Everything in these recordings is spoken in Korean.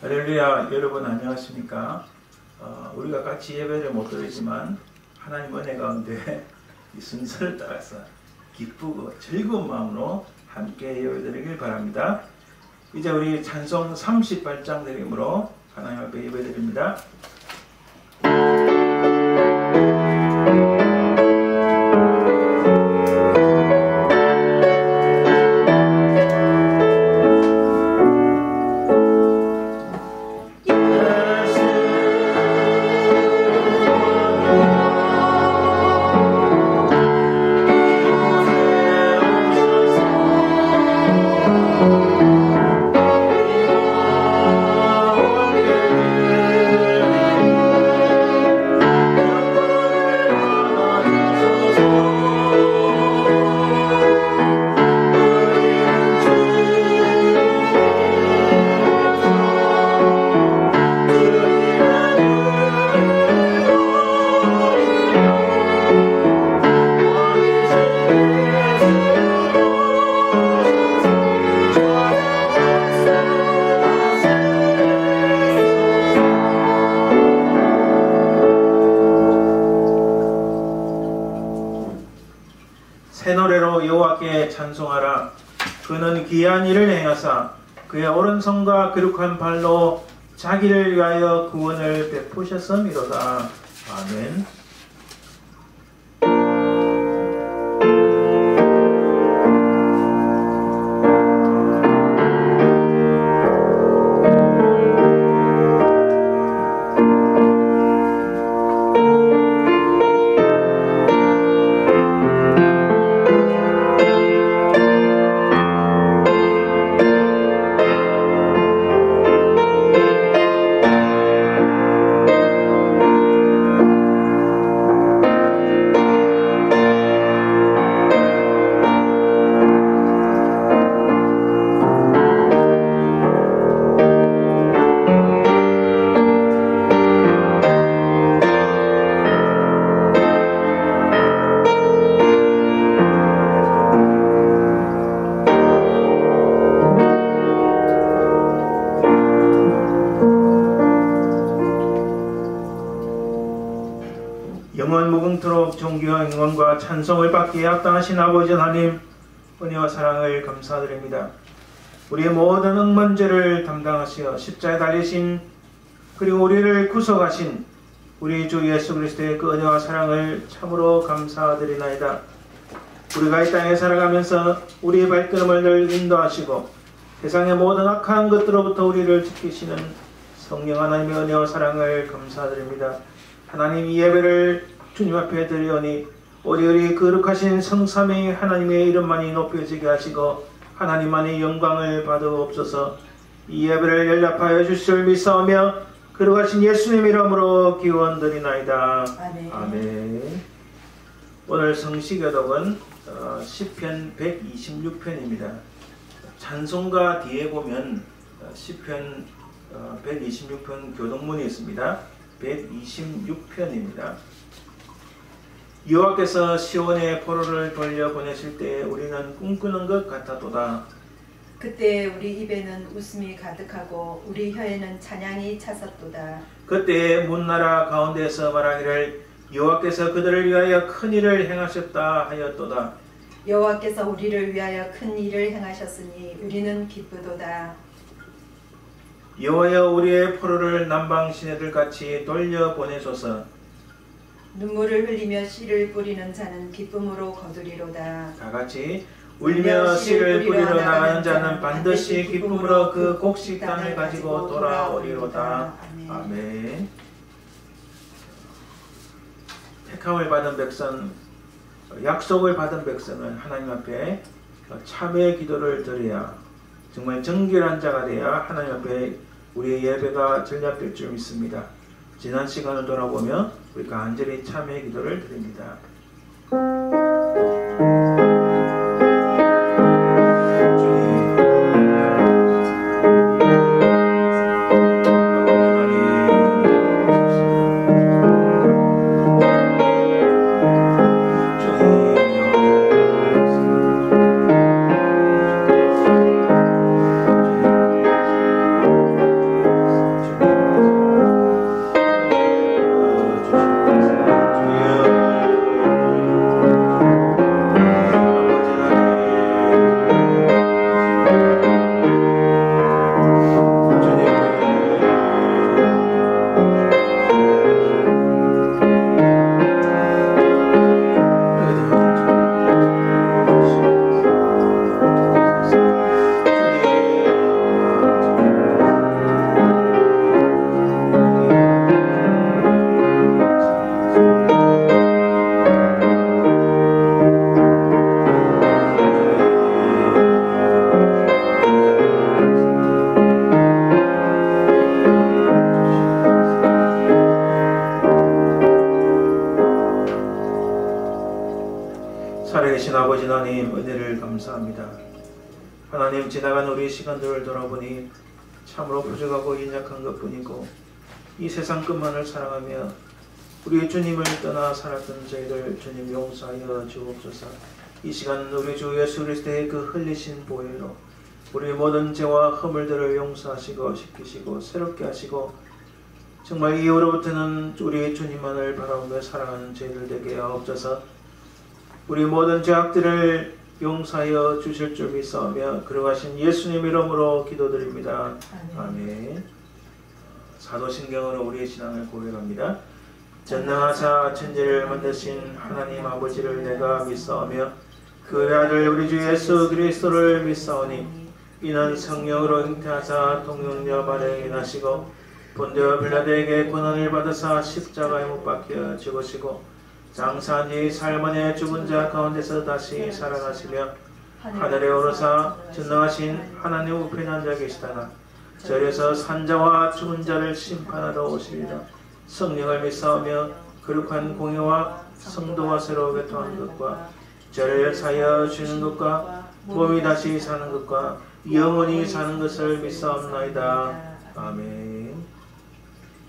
할렐루야. 여러분 안녕하십니까? 우리가 같이 예배를 못 드리지만 하나님 은혜 가운데 이 순서를 따라서 기쁘고 즐거운 마음으로 함께 예배드리길 바랍니다. 이제 우리 찬송 38장 드림으로 하나님 앞에 예배드립니다. 새 노래로 여호와께 찬송하라. 그는 귀한 일을 행하사 그의 오른손과 거룩한 발로 자기를 위하여 구원을 베푸셨음이로다. 아멘. 영원 무궁토록 존귀와 영광과 찬송을 받기에 합당하신 아버지 하나님, 은혜와 사랑을 감사드립니다. 우리의 모든 억만죄를 담당하시어 십자가에 달리신, 그리고 우리를 구속하신 우리 주 예수 그리스도의 그 은혜와 사랑을 참으로 감사드리나이다. 우리가 이 땅에 살아가면서 우리의 발걸음을 늘 인도하시고 세상의 모든 악한 것들로부터 우리를 지키시는 성령 하나님의 은혜와 사랑을 감사드립니다. 하나님, 이 예배를 주님 앞에 드리오니 오리오리 거룩하신 성삼위 하나님의 이름만이 높여지게 하시고 하나님만의 영광을 받으옵소서. 이 예배를 연락하여 주실 믿사오며 거룩하신 예수님 이름으로 기원드리나이다. 아멘. 아멘. 오늘 성시교독은 시편 126편입니다. 찬송가 뒤에 보면 시편 126편 교독문이 있습니다. 126편입니다. 여호와께서 시온의 포로를 돌려보내실 때 우리는 꿈꾸는 것 같았도다. 그때 우리 입에는 웃음이 가득하고 우리 혀에는 찬양이 찼었도다. 그때 문나라 가운데서 말하기를 여호와께서 그들을 위하여 큰 일을 행하셨다 하였도다. 여호와께서 우리를 위하여 큰 일을 행하셨으니 우리는 기쁘도다. 여호와여, 우리의 포로를 남방 시내들같이 돌려보내소서. 눈물을 흘리며 씨를 뿌리는 자는 기쁨으로 거두리로다. 다같이 울며 씨를 뿌리러 나가는 자는 반드시 기쁨으로 그 곡식 땅을 가지고 돌아오리로다. 아멘. 택함을 받은 백성, 약속을 받은 백성은 하나님 앞에 참회의 기도를 드려야, 정말 정결한 자가 되어야 하나님 앞에 우리의 예배가 전략될 줄 믿습니다. 지난 시간을 돌아보며 우리 간절히 참회의 기도를 드립니다. 아버지 하나님 은혜를 감사합니다. 하나님 지나간 우리 시간들을 돌아보니 참으로 부족하고 연약한 것뿐이고 이 세상 끝만을 사랑하며 우리 주님을 떠나 살았던 저희들 주님 용서하여 주옵소서. 이 시간 우리 주 예수 그리스도의 그 흘리신 보혈로 우리 모든 죄와 허물들을 용서하시고 씻기시고 새롭게 하시고 정말 이후로부터는 우리 주님만을 바라보며 살아가는 저희들 되게 하옵소서. 우리 모든 죄악들을 용서하여 주실 줄 믿사오며 그러하신 예수님 이름으로 기도드립니다. 아멘. 사도신경으로 우리의 신앙을 고백합니다. 전능하사 천지를 만드신 하나님 아버지를 내가 믿사오며 그의 아들 우리 주 예수 그리스도를 믿사오니 이는 성령으로 잉태하사 동정녀 발에 나시고 본디오 빌라도에게 고난을 받으사 십자가에 못 박혀 죽으시고 장사한 지 사흘 만에 죽은 자 가운데서 다시 살아나시며 하늘에 오르사 전능하신 하나님 우편에 앉아 계시다가 절에서 산자와 죽은 자를 심판하러 오시리라. 성령을 믿사오며 거룩한 공예와 성도와 새로 교통하는 것과 죄를 사하여 주는 것과 몸이 다시 사는 것과 영원히 사는 것을 믿사옵나이다. 아멘.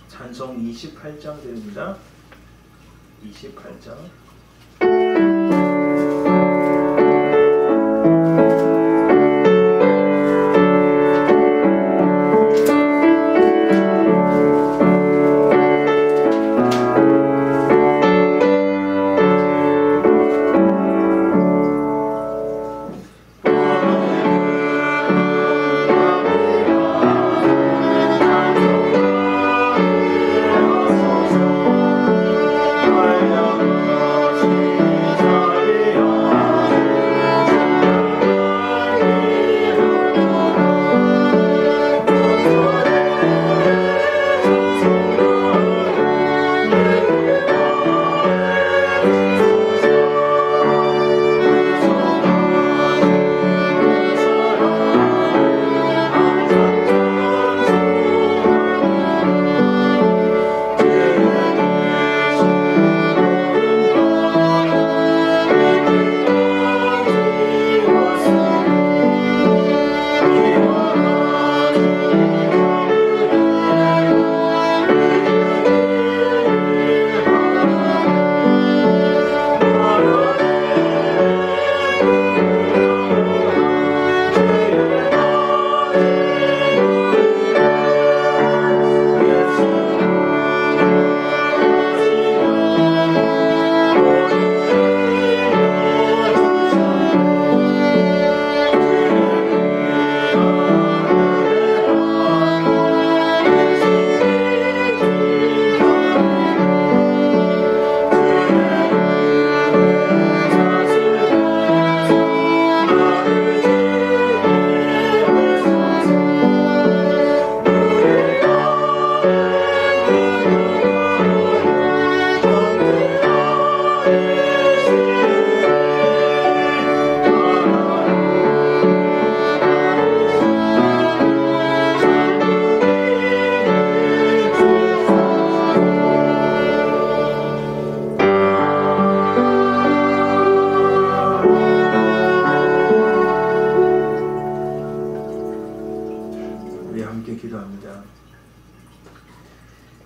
찬송 28장 드립니다. 28장.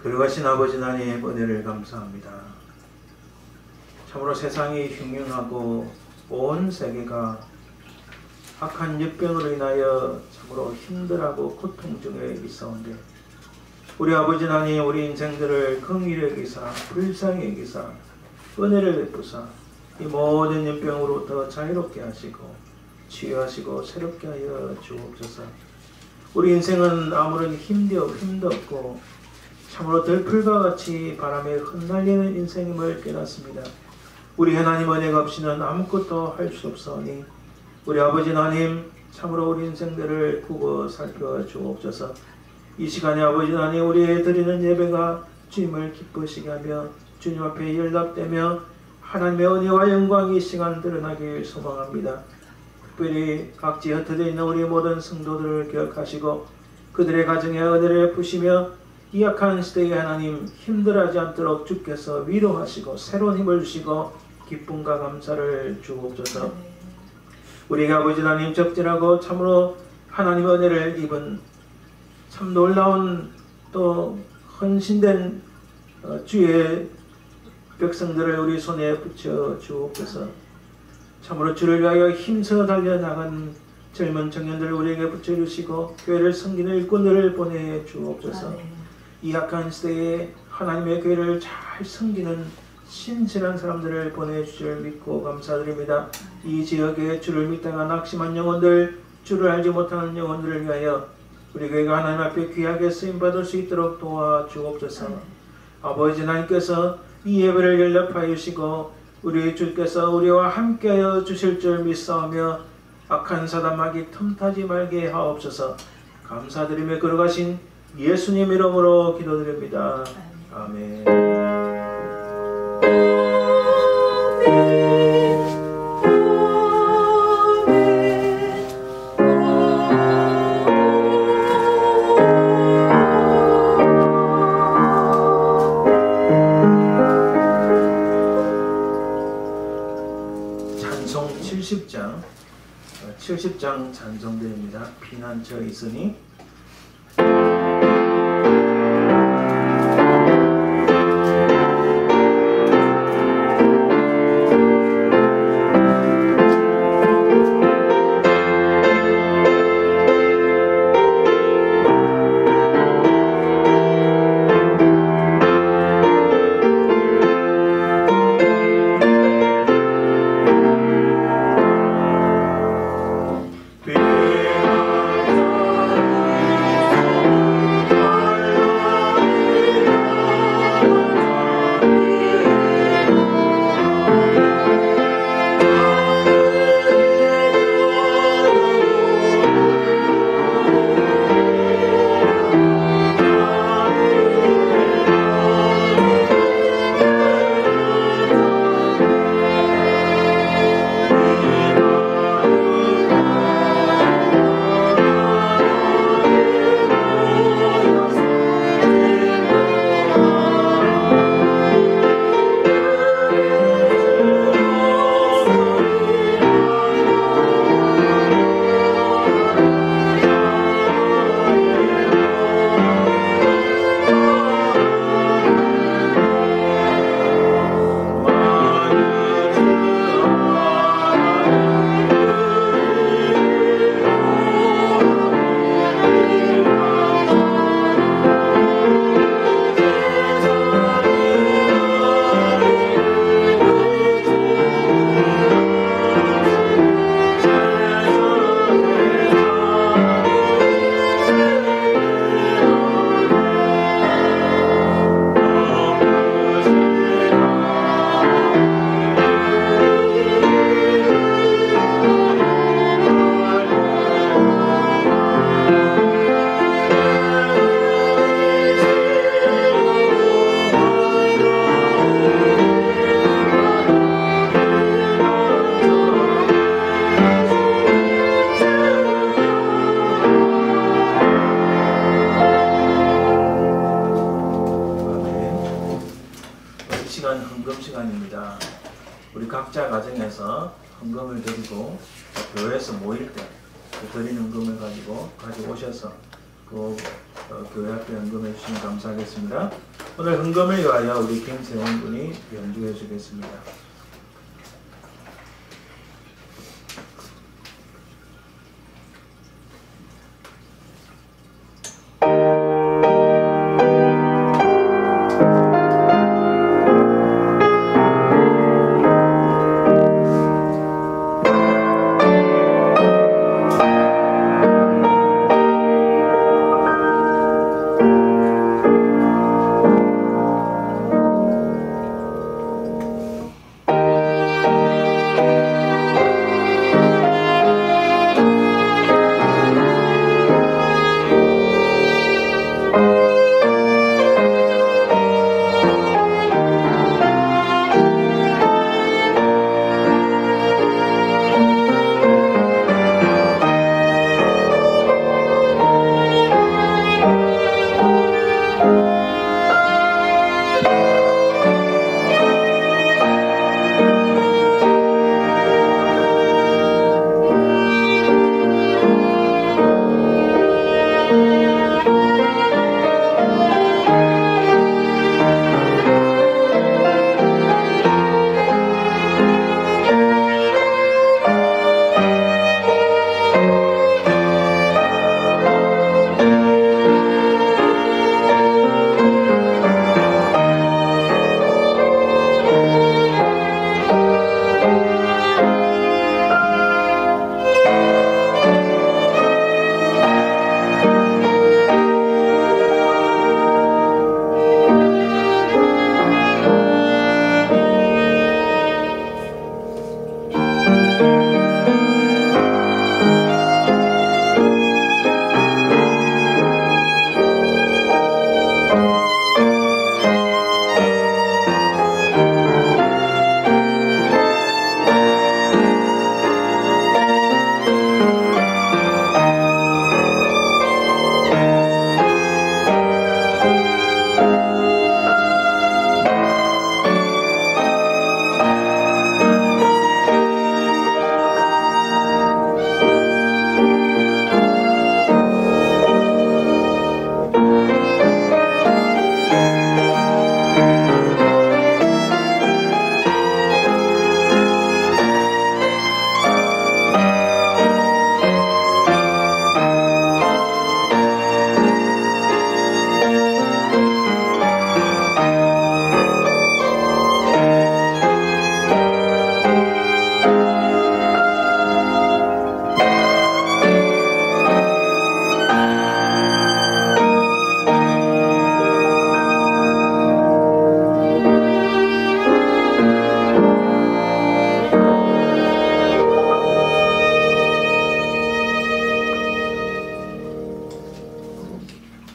거룩하신 아버지 하나님 은혜를 감사합니다. 참으로 세상이 흉흉하고 온 세계가 악한 역병으로 인하여 참으로 힘들하고 고통 중에 있사온데 우리 아버지 하나님 우리 인생들을 긍휼히 여기사 불쌍히 여기사 은혜를 베푸사 이 모든 연병으로부터 자유롭게 하시고 치유하시고 새롭게 하여 주옵소서. 우리 인생은 아무런 힘도 없고 참으로 들풀과 같이 바람에 흩날리는 인생임을 깨닫습니다. 우리 하나님 은혜가 없이는 아무것도 할 수 없사오니 우리 아버지 하나님 참으로 우리 인생들을 보고 살펴주옵소서. 이 시간에 아버지 하나님 우리의 드리는 예배가 주님을 기쁘시게 하며 주님 앞에 연락되며 하나님의 은혜와 영광이 이 시간 드러나길 소망합니다. 특별히 각지 흩어져 있는 우리 모든 성도들을 기억하시고 그들의 가정에 은혜를 베푸시며 이 악한 시대에 하나님 힘들어하지 않도록 주께서 위로하시고 새로운 힘을 주시고 기쁨과 감사를 주옵소서. 우리가 아버지 하나님 적절하고 참으로 하나님의 은혜를 입은 참 놀라운 또 헌신된 주의 백성들을 우리 손에 붙여 주옵소서. 참으로 주를 위하여 힘써 달려나간 젊은 청년들을 우리에게 붙여주시고 교회를 섬기는 일꾼들을 보내주옵소서. 이 약한 시대에 하나님의 교회를 잘 섬기는 신실한 사람들을 보내주실 줄 믿고 감사드립니다. 이 지역에 주를 믿다가 낙심한 영혼들, 주를 알지 못하는 영혼들을 위하여 우리 교회가 하나님 앞에 귀하게 쓰임받을 수 있도록 도와주옵소서. 아버지 하나님께서 이 예배를 연락하여 주시고 우리 주께서 우리와 함께하여 주실 줄 믿사오며 악한 사단마귀 틈타지 말게 하옵소서. 감사드리며 걸어가신 예수님 이름으로 기도드립니다. 아멘. 찬송 70장 찬송드립니다. 피난처 있으니 각자 가정에서 헌금을 드리고 교회에서 모일 때 그 드린 헌금을 가져오셔서 그 교회 앞에 헌금해 주시면 감사하겠습니다. 오늘 헌금을 위하여 우리 김세원 군이 연주해 주겠습니다.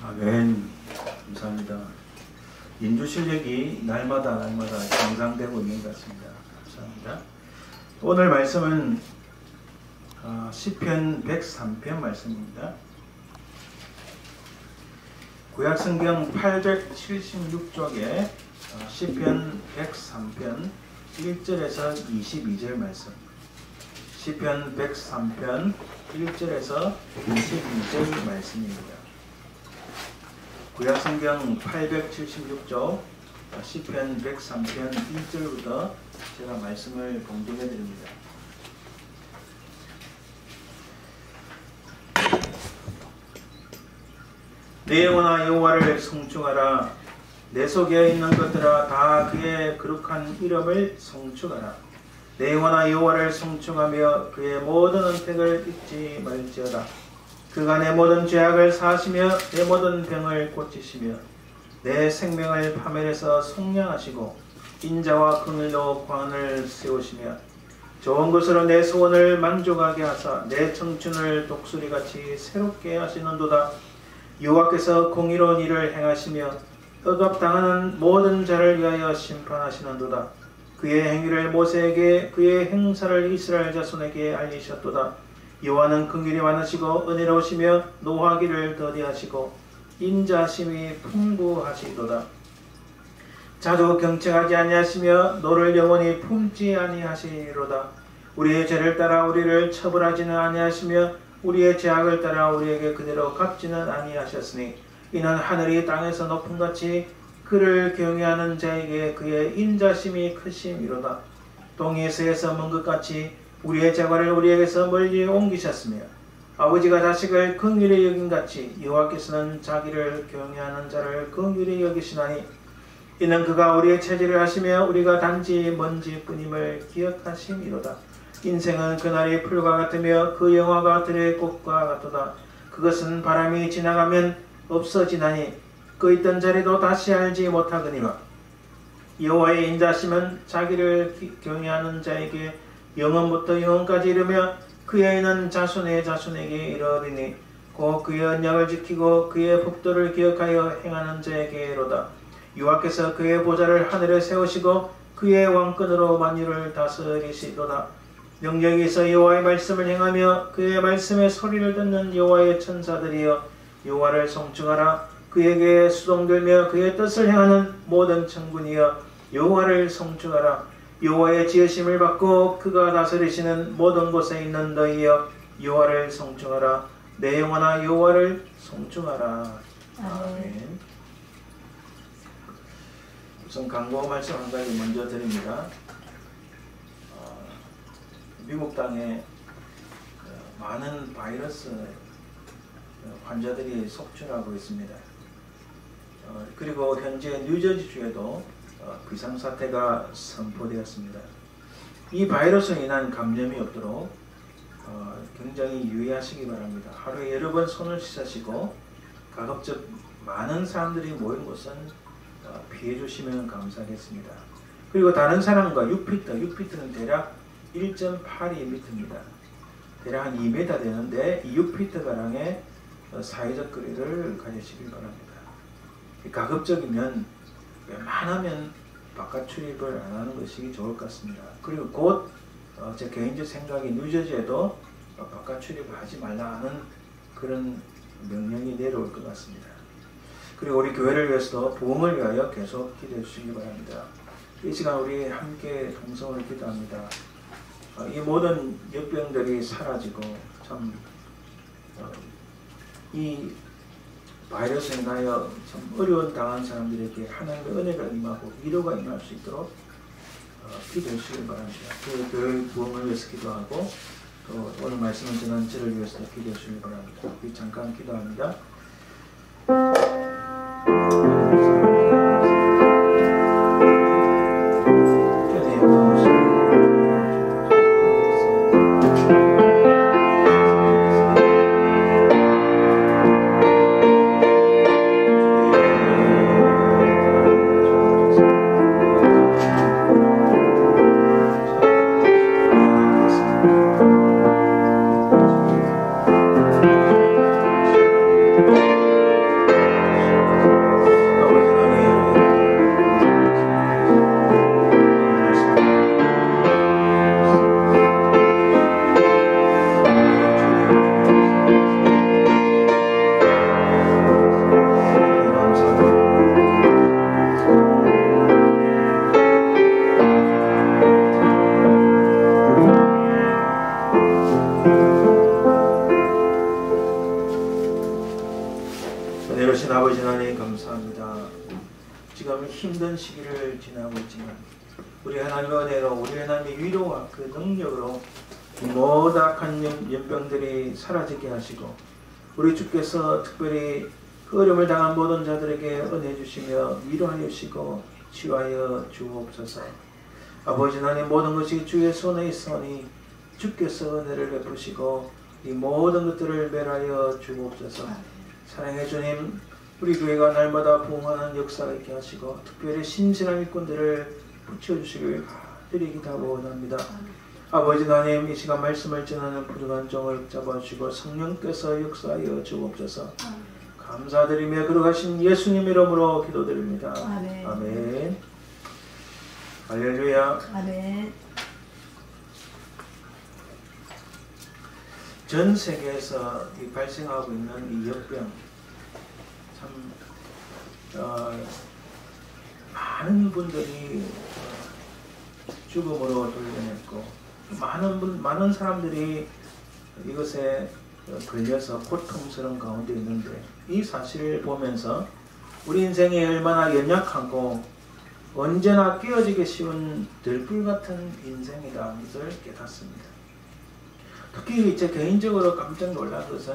아멘. 감사합니다. 인주 실력이 날마다 향상되고 있는 것 같습니다. 감사합니다. 오늘 말씀은 시편 103편 말씀입니다. 구약성경 876쪽에 시편 103편 1절에서 22절 말씀, 시편 103편 1절에서 22절 말씀입니다. 구약성경 876쪽 시편 103편 1절부터 제가 말씀을 봉독해 드립니다. 내 영혼아 여호와를 송축하라. 내 속에 있는 것들아 다 그의 거룩한 이름을 송축하라. 내 영혼아 여호와를 송축하며 그의 모든 은택을 잊지 말지어다. 그가 내 모든 죄악을 사하시며 내 모든 병을 고치시며 내 생명을 파멸해서 속량하시고 인자와 긍휼로 광을 세우시며 좋은 것으로 내 소원을 만족하게 하사 내 청춘을 독수리같이 새롭게 하시는도다. 여호와께서 공의로운 일을 행하시며 억압당하는 모든 자를 위하여 심판하시는도다. 그의 행위를 모세에게 그의 행사를 이스라엘 자손에게 알리셨도다. 여호와는 긍휼이 많으시고 은혜로우시며 노하기를 더디하시고 인자심이 풍부하시도다. 자주 경청하지 아니하시며 노를 영원히 품지 아니하시로다. 우리의 죄를 따라 우리를 처벌하지는 아니하시며 우리의 죄악을 따라 우리에게 그대로 갚지는 아니하셨으니 이는 하늘이 땅에서 높음같이 그를 경외하는 자에게 그의 인자심이 크심이로다. 동이 서에서 먼 것같이 우리의 재관을 우리에게서 멀리 옮기셨으며 아버지가 자식을 긍휼히 여긴같이 여호와께서는 자기를 경외하는 자를 긍휼히 여기시나니 이는 그가 우리의 체질을 하시며 우리가 단지 먼지뿐임을 기억하심이로다. 인생은 그날이 풀과 같으며 그 영화가 들의 꽃과 같도다. 그것은 바람이 지나가면 없어지나니 그 있던 자리도 다시 알지 못하거니와 여호와의 인자심은 자기를 경외하는 자에게 영원부터 영원까지 이르며 그의 의는 자손의 자손에게 이르리니 곧 그의 언약을 지키고 그의 법도를 기억하여 행하는 자에게로다. 여호와께서 그의 보좌를 하늘에 세우시고 그의 왕권으로 만유를 다스리시도다. 영역에 있어 여호와의 말씀을 행하며 그의 말씀의 소리를 듣는 여호와의 천사들이여 여호와를 송축하라. 그에게 수동들며 그의 뜻을 행하는 모든 천군이여 여호와를 송축하라. 여호와의 지으심을 받고 그가 다스리시는 모든 곳에 있는 너희여 여호와를 송축하라. 내 영혼아 여호와를 송축하라. 아멘. 우선 강구 말씀 한 가지 먼저 드립니다. 미국 땅에 많은 바이러스 환자들이 속출하고 있습니다. 그리고 현재 뉴저지주에도 비상사태가 선포되었습니다. 이 바이러스로 인한 감염이 없도록 굉장히 유의하시기 바랍니다. 하루에 여러 번 손을 씻으시고 가급적 많은 사람들이 모인 곳은 피해 주시면 감사하겠습니다. 그리고 다른 사람과 6피트는 대략 1.82m입니다. 대략 한 2m 되는데 이 6피트가량의 사회적 거리를 가지시길 바랍니다. 가급적이면 웬만하면 바깥 출입을 안 하는 것이 좋을 것 같습니다. 그리고 곧 제 개인적 생각이 뉴저지에도 바깥 출입을 하지 말라 하는 그런 명령이 내려올 것 같습니다. 그리고 우리 교회를 위해서도 부흥을 위하여 계속 기도해 주시기 바랍니다. 이 시간 우리 함께 동성을 기도합니다. 이 모든 역병들이 사라지고 참 이 바이러스에 인하여 참 어려운 당한 사람들에게 하나님의 은혜가 임하고 위로가 임할 수 있도록 기도해 주시기 바랍니다. 그 교회 부흥을 위해서 기도하고 또 오늘 말씀을 전한 저를 위해서 기도해 주시기 바랍니다. 우리 잠깐 기도합니다. 은혜로우신 아버지 하나님 감사합니다. 지금 힘든 시기를 지나고 있지만 우리 하나님의 은혜로 우리 하나님의 위로와 그 능력으로 이 모든 악한 연병들이 사라지게 하시고 우리 주께서 특별히 그 어려움을 당한 모든 자들에게 은혜 주시며 위로하여 주시고 치유하여 주옵소서. 아버지 하나님 모든 것이 주의 손에 있으니 주께서 은혜를 베푸시고 이 모든 것들을 멸하여 주옵소서. 사랑해 주님, 우리 교회가 날마다 부흥하는 역사가 있게 하시고 특별히 신실한 일꾼들을 붙여주시길 간절히 기도하고 원합니다. 아버지 하나님, 이 시간 말씀을 전하는 부족한 종을 잡아주시고 성령께서 역사하여 주옵소서. 감사드리며 걸어가신 예수님 이름으로 기도드립니다. 아멘. 아멘. 할렐루야. 아멘. 전 세계에서 발생하고 있는 이 역병, 참 많은 분들이 죽음으로 돌려냈고 많은 사람들이 이것에 걸려서 고통스러운 가운데 있는데 이 사실을 보면서 우리 인생이 얼마나 연약하고 언제나 깨어지기 쉬운 들불 같은 인생이라는 것을 깨닫습니다. 특히 제 개인적으로 깜짝 놀란 것은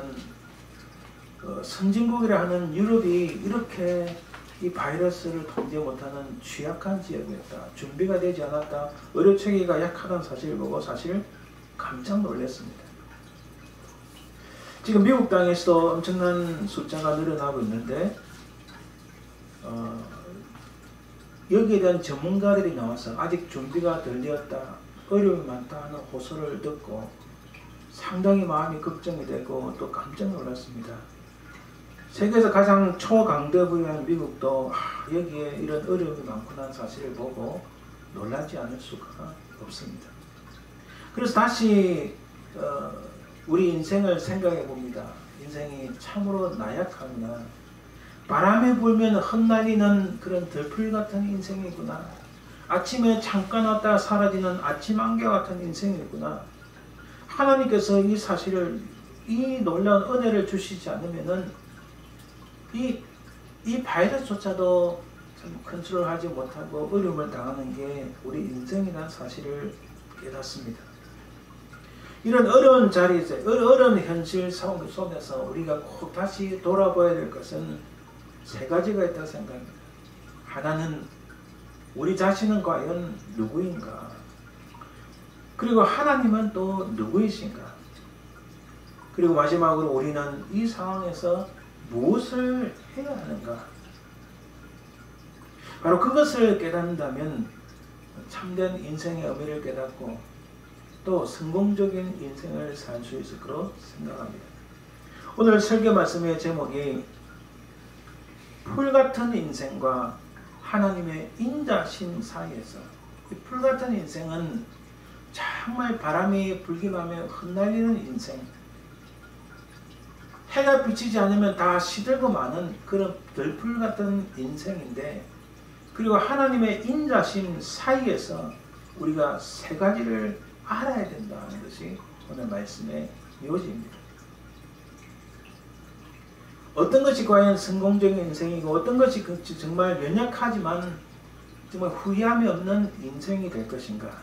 선진국이라 하는 유럽이 이렇게 이 바이러스를 통제 못하는 취약한 지역이었다. 준비가 되지 않았다. 의료체계가 약하다는 사실을 보고 사실 깜짝 놀랐습니다. 지금 미국 땅에서도 엄청난 숫자가 늘어나고 있는데 여기에 대한 전문가들이 나와서 아직 준비가 덜 되었다. 어려움이 많다 하는 호소를 듣고 상당히 마음이 걱정이 되고 또 깜짝 놀랐습니다. 세계에서 가장 초강대국인 미국도 여기에 이런 어려움이 많구나 사실을 보고 놀라지 않을 수가 없습니다. 그래서 다시 우리 인생을 생각해 봅니다. 인생이 참으로 나약하구나. 바람이 불면 흩날리는 그런 들풀 같은 인생이구나. 아침에 잠깐 왔다 사라지는 아침 안개 같은 인생이구나. 하나님께서 이 사실을, 이 놀라운 은혜를 주시지 않으면은 이 바이러스조차도 참 컨트롤하지 못하고 어려움을 당하는 게 우리 인생이라는 사실을 깨닫습니다. 이런 어려운 자리에서, 어려운 현실 상황 속에서 우리가 꼭 다시 돌아봐야 될 것은 세 가지가 있다고 생각합니다. 하나는 우리 자신은 과연 누구인가? 그리고 하나님은 또 누구이신가? 그리고 마지막으로 우리는 이 상황에서 무엇을 해야 하는가? 바로 그것을 깨닫는다면 참된 인생의 의미를 깨닫고 또 성공적인 인생을 살 수 있을 거로 생각합니다. 오늘 설교 말씀의 제목이 풀같은 인생과 하나님의 인자심 사이에서, 이 풀같은 인생은 정말 바람이 불기만 하면 흩날리는 인생, 해가 비치지 않으면 다 시들고 마는 그런 들풀 같은 인생인데, 그리고 하나님의 인자심 사이에서 우리가 세 가지를 알아야 된다는 것이 오늘 말씀의 요지입니다. 어떤 것이 과연 성공적인 인생이고 어떤 것이 정말 연약하지만 정말 후회함이 없는 인생이 될 것인가?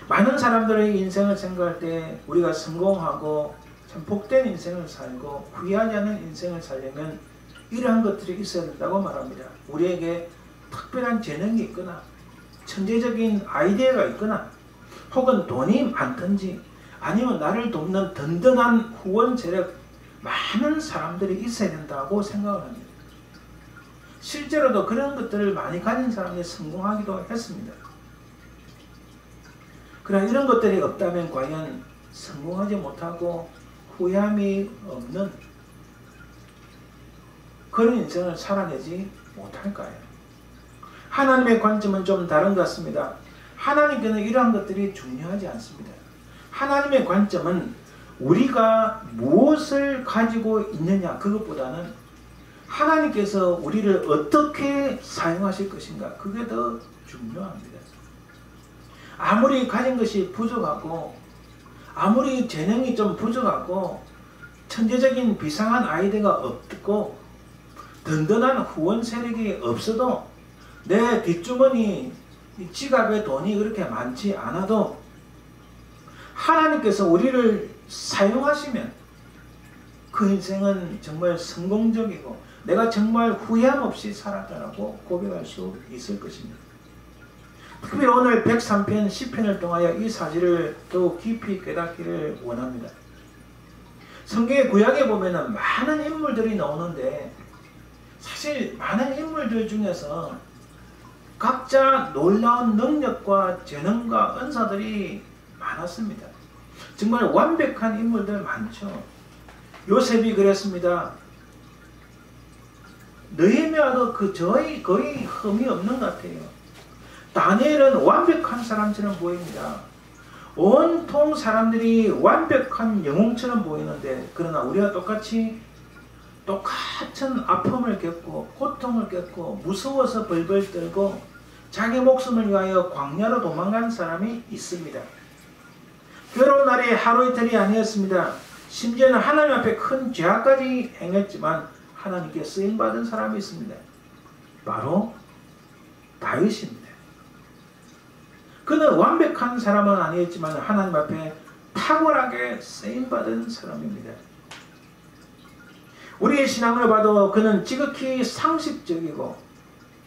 많은 사람들의 인생을 생각할 때 우리가 성공하고 참 복된 인생을 살고 후회하지 않는 인생을 살려면 이러한 것들이 있어야 된다고 말합니다. 우리에게 특별한 재능이 있거나 천재적인 아이디어가 있거나 혹은 돈이 많든지 아니면 나를 돕는 든든한 후원 세력, 많은 사람들이 있어야 된다고 생각을 합니다. 실제로도 그런 것들을 많이 가진 사람이 성공하기도 했습니다. 그러나 이런 것들이 없다면 과연 성공하지 못하고 후회함이 없는 그런 인생을 살아내지 못할까요? 하나님의 관점은 좀 다른 것 같습니다. 하나님께는 이러한 것들이 중요하지 않습니다. 하나님의 관점은 우리가 무엇을 가지고 있느냐, 그것보다는 하나님께서 우리를 어떻게 사용하실 것인가, 그게 더 중요합니다. 아무리 가진 것이 부족하고 아무리 재능이 좀 부족하고 천재적인 비상한 아이디어가 없고 든든한 후원 세력이 없어도 내 뒷주머니 지갑에 돈이 그렇게 많지 않아도 하나님께서 우리를 사용하시면 그 인생은 정말 성공적이고 내가 정말 후회함 없이 살았다라고 고백할 수 있을 것입니다. 특히 오늘 103편 10편을 통하여 이 사실을 더욱 깊이 깨닫기를 원합니다. 성경의 구약에 보면은 많은 인물들이 나오는데 사실 많은 인물들 중에서 각자 놀라운 능력과 재능과 은사들이 많았습니다. 정말 완벽한 인물들 많죠. 요셉이 그랬습니다. 느헤미야도 거의 흠이 없는 것 같아요. 다니엘은 완벽한 사람처럼 보입니다. 온통 사람들이 완벽한 영웅처럼 보이는데 그러나 우리가 똑같은 아픔을 겪고 고통을 겪고 무서워서 벌벌 떨고 자기 목숨을 위하여 광야로 도망간 사람이 있습니다. 괴로운 날이 하루 이틀이 아니었습니다. 심지어는 하나님 앞에 큰 죄악까지 행했지만 하나님께 쓰임받은 사람이 있습니다. 바로 다윗입니다. 그는 완벽한 사람은 아니었지만 하나님 앞에 탁월하게 쓰임받은 사람입니다. 우리의 신앙을 봐도 그는 지극히 상식적이고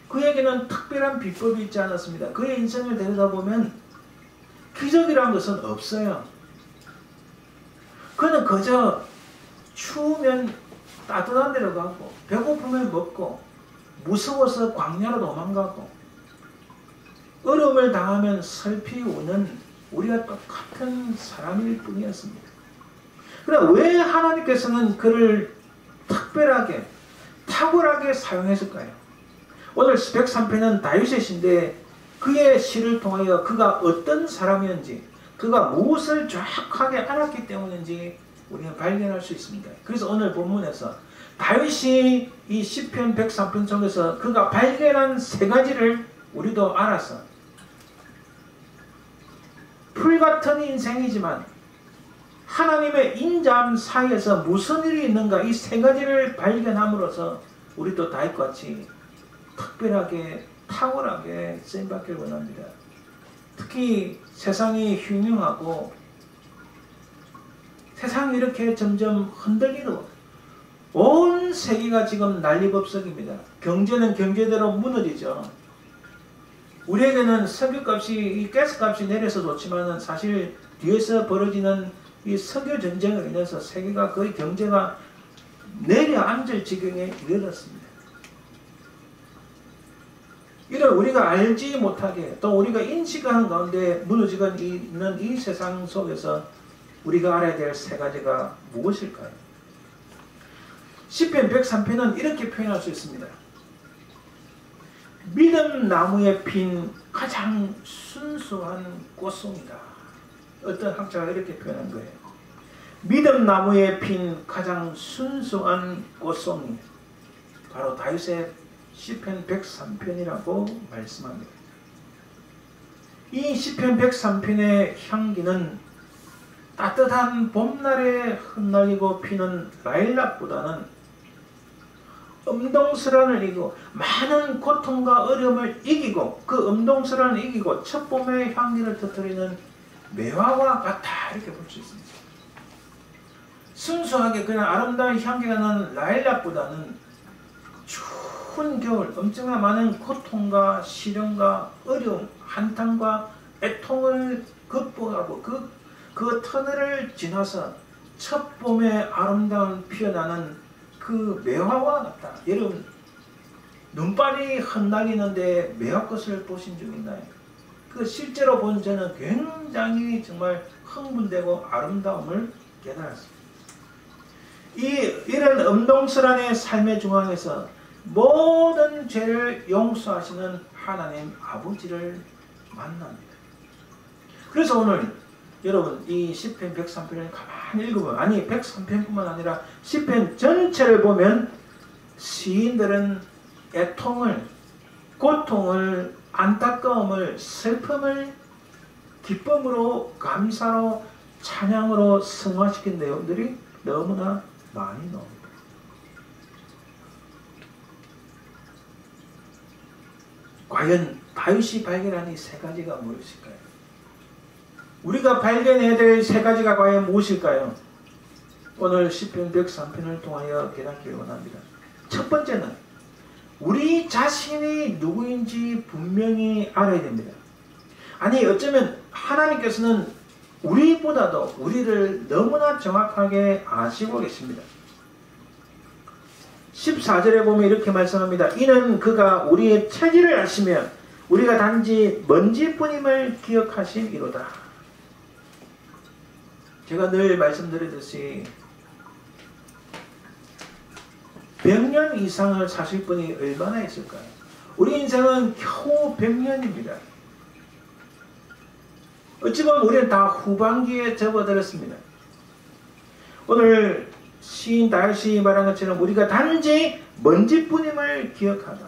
그에게는 특별한 비법이 있지 않았습니다. 그의 인생을 들여다보면 기적이라는 것은 없어요. 그는 그저 추우면 따뜻한 데로 가고 배고프면 먹고 무서워서 광야로 도망가고 어려움을 당하면 슬피 우는 우리가 똑같은 사람일 뿐이었습니다. 그러나 왜 하나님께서는 그를 특별하게 탁월하게 사용했을까요? 오늘 103편은 다윗의 시인데 그의 시를 통하여 그가 어떤 사람이었는지 그가 무엇을 정확하게 알았기 때문인지 우리는 발견할 수 있습니다. 그래서 오늘 본문에서 다윗이 이 시편 103편 속에서 그가 발견한 세 가지를 우리도 알아서 풀같은 인생이지만 하나님의 인자함 사이에서 무슨 일이 있는가 이 세 가지를 발견함으로써 우리도 다윗같이 특별하게 탁월하게 쓰임받기를 원합니다. 특히 세상이 흉흉하고 세상이 이렇게 점점 흔들리고 온 세계가 지금 난리법석입니다. 경제는 경제대로 무너지죠. 우리에게는 석유값이 이 가스값이 내려서 좋지만 사실 뒤에서 벌어지는 이 석유 전쟁으로 인해서 세계가 거의 경제가 내려앉을 지경에 이르렀습니다. 이런 우리가 알지 못하게 또 우리가 인식하는 가운데 무너지고 있는 이 세상 속에서 우리가 알아야 될 세 가지가 무엇일까요? 시편 103편은 이렇게 표현할 수 있습니다. 믿음 나무에 핀 가장 순수한 꽃송이다. 어떤 학자가 이렇게 표현한 거예요. 믿음 나무에 핀 가장 순수한 꽃송이. 바로 다윗의 시편 103편이라고 말씀합니다. 이 시편 103편의 향기는 따뜻한 봄날에 흩날리고 피는 라일락보다는 음동설한을 이기고 많은 고통과 어려움을 이기고 그 음동설한을 이기고 첫 봄의 향기를 터뜨리는 매화와 같다 이렇게 볼 수 있습니다. 순수하게 그냥 아름다운 향기가 나는 라일락보다는 추운 겨울 엄청난 많은 고통과 시련과 어려움 한탄과 애통을 극복하고 그 터널을 지나서 첫 봄의 아름다운 피어나는 그 매화와 같다. 여러분 눈발이 흩날리는데 매화꽃을 보신 적 있나요? 그 실제로 본 저는 굉장히 정말 흥분되고 아름다움을 깨달았습니다. 이런 음동설한의 삶의 중앙에서 모든 죄를 용서하시는 하나님 아버지를 만납니다. 그래서 오늘 여러분 이 시편 103편을 가만히 읽어보면 아니 103편뿐만 아니라 시편 전체를 보면 시인들은 애통을 고통을 안타까움을 슬픔을 기쁨으로 감사로 찬양으로 승화시킨 내용들이 너무나 많이 나옵니다. 과연 다윗이 발견한 이 세 가지가 무엇일까요? 우리가 발견해야 될 세 가지가 과연 무엇일까요? 오늘 시편 103편을 통하여 깨닫기를 원합니다. 첫 번째는 우리 자신이 누구인지 분명히 알아야 됩니다. 아니 어쩌면 하나님께서는 우리보다도 우리를 너무나 정확하게 아시고 계십니다. 14절에 보면 이렇게 말씀합니다. 이는 그가 우리의 체질을 아시며 우리가 단지 먼지뿐임을 기억하심이로다. 제가 늘 말씀드리듯이 100년 이상을 사실 분이 얼마나 있을까요? 우리 인생은 겨우 100년입니다. 어찌 보면 우리는 다 후반기에 접어들었습니다. 오늘 시인 다윗이 말한 것처럼 우리가 단지 먼지뿐임을 기억하다.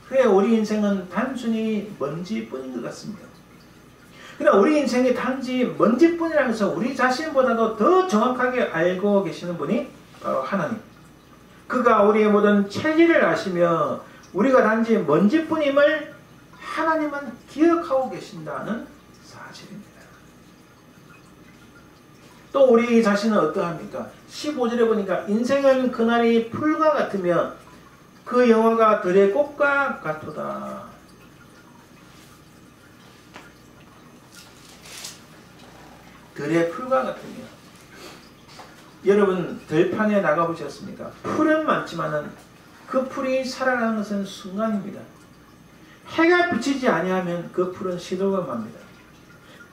그래 우리 인생은 단순히 먼지뿐인 것 같습니다. 그러나 우리 인생이 단지 먼지뿐이라는 것은 우리 자신보다도 더 정확하게 알고 계시는 분이 바로 하나님. 그가 우리의 모든 체질을 아시며 우리가 단지 먼지뿐임을 하나님은 기억하고 계신다는 사실입니다. 또 우리 자신은 어떠합니까? 15절에 보니까 인생은 그날이 풀과 같으며 그 영화가 들의 꽃과 같도다. 들의 풀과 같으며 여러분 들판에 나가보셨습니까? 풀은 많지만은 그 풀이 살아가는 것은 순간입니다. 해가 비치지 아니하면 그 풀은 시들어갑니다.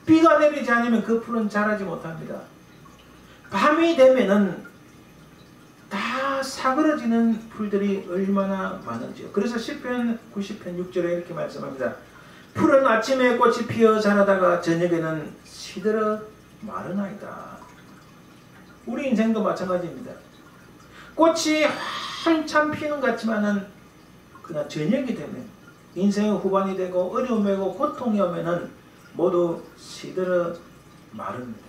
비가 내리지 않으면 그 풀은 자라지 못합니다. 밤이 되면은 다 사그러지는 풀들이 얼마나 많은지요. 그래서 시편 90편 6절에 이렇게 말씀합니다. 풀은 아침에 꽃이 피어 자라다가 저녁에는 시들어 마르나이다. 우리 인생도 마찬가지입니다. 꽃이 한참 피는 것 같지만은 그냥 저녁이 되면 인생의 후반이 되고 어려움이 오고 고통이 오면은 모두 시들어 마릅니다.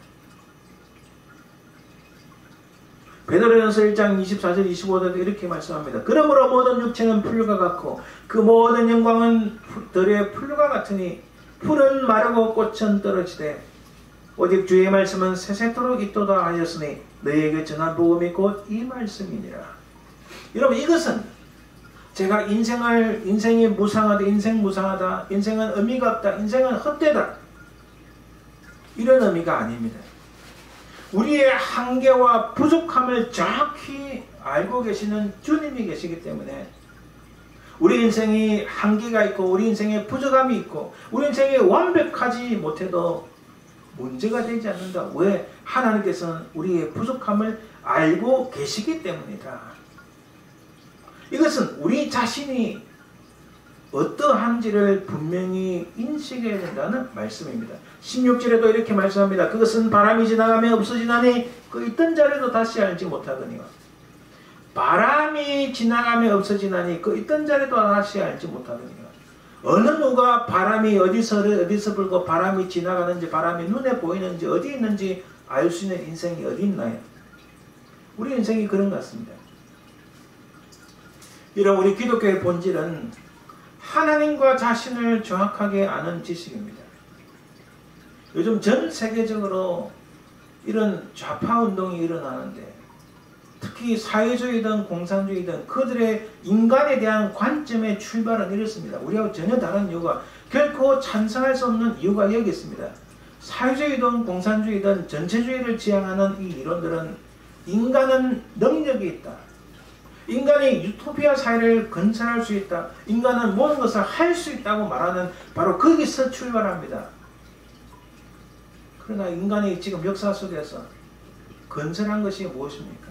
베드로전서 1장 24절 25절에 이렇게 말씀합니다. 그러므로 모든 육체는 풀과 같고 그 모든 영광은 들의 풀과 같으니 풀은 마르고 꽃은 떨어지되 오직 주의 말씀은 세세토록 있도다 하였으니 너희에게 전한 복음이 곧 이 말씀이니라. 여러분 이것은 제가 인생이 무상하다, 인생 무상하다, 인생은 의미가 없다, 인생은 헛되다 이런 의미가 아닙니다. 우리의 한계와 부족함을 정확히 알고 계시는 주님이 계시기 때문에 우리 인생이 한계가 있고 우리 인생에 부족함이 있고 우리 인생이 완벽하지 못해도 문제가 되지 않는다. 왜? 하나님께서는 우리의 부족함을 알고 계시기 때문이다. 이것은 우리 자신이 어떠한지를 분명히 인식해야 된다는 말씀입니다. 16절에도 이렇게 말씀합니다. 그것은 바람이 지나가며 없어지나니 그 있던 자리도 다시 알지 못하거니와. 바람이 지나가며 없어지나니 그 있던 자리도 다시 알지 못하거니와. 어느 누가 바람이 어디서 불고 바람이 지나가는지 바람이 눈에 보이는지 어디 있는지 알 수 있는 인생이 어디 있나요? 우리 인생이 그런 것 같습니다. 이런 우리 기독교의 본질은 하나님과 자신을 정확하게 아는 지식입니다. 요즘 전 세계적으로 이런 좌파 운동이 일어나는데 특히 사회주의든 공산주의든 그들의 인간에 대한 관점의 출발은 이렇습니다. 우리하고 전혀 다른 이유가 결코 찬성할 수 없는 이유가 여기 있습니다. 사회주의든 공산주의든 전체주의를 지향하는 이 이론들은 인간은 능력이 있다. 인간이 유토피아 사회를 건설할 수 있다. 인간은 모든 것을 할 수 있다고 말하는 바로 거기서 출발합니다. 그러나 인간이 지금 역사 속에서 건설한 것이 무엇입니까?